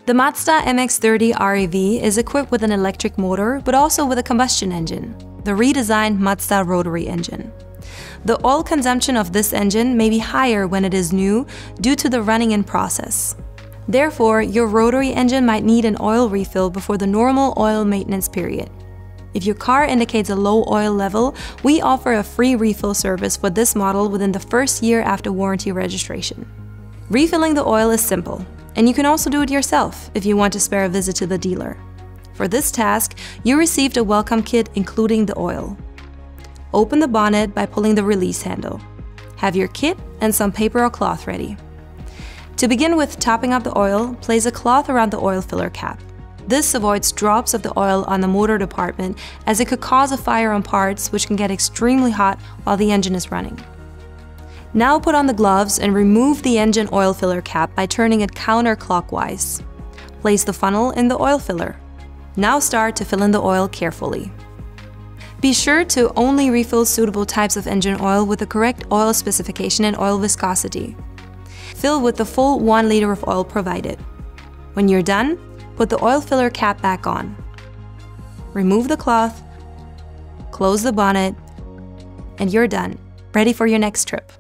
The Mazda MX-30 REV is equipped with an electric motor, but also with a combustion engine, the redesigned Mazda rotary engine. The oil consumption of this engine may be higher when it is new due to the running-in process. Therefore, your rotary engine might need an oil refill before the normal oil maintenance period. If your car indicates a low oil level, we offer a free refill service for this model within the first year after warranty registration. Refilling the oil is simple, and you can also do it yourself if you want to spare a visit to the dealer. For this task, you received a welcome kit including the oil. Open the bonnet by pulling the release handle. Have your kit and some paper or cloth ready. To begin with topping up the oil, place a cloth around the oil filler cap. This avoids drops of the oil on the motor department, as it could cause a fire on parts which can get extremely hot while the engine is running. Now put on the gloves and remove the engine oil filler cap by turning it counterclockwise. Place the funnel in the oil filler. Now start to fill in the oil carefully. Be sure to only refill suitable types of engine oil with the correct oil specification and oil viscosity. Fill with the full 1 liter of oil provided. When you're done, put the oil filler cap back on. Remove the cloth, close the bonnet, and you're done, ready for your next trip.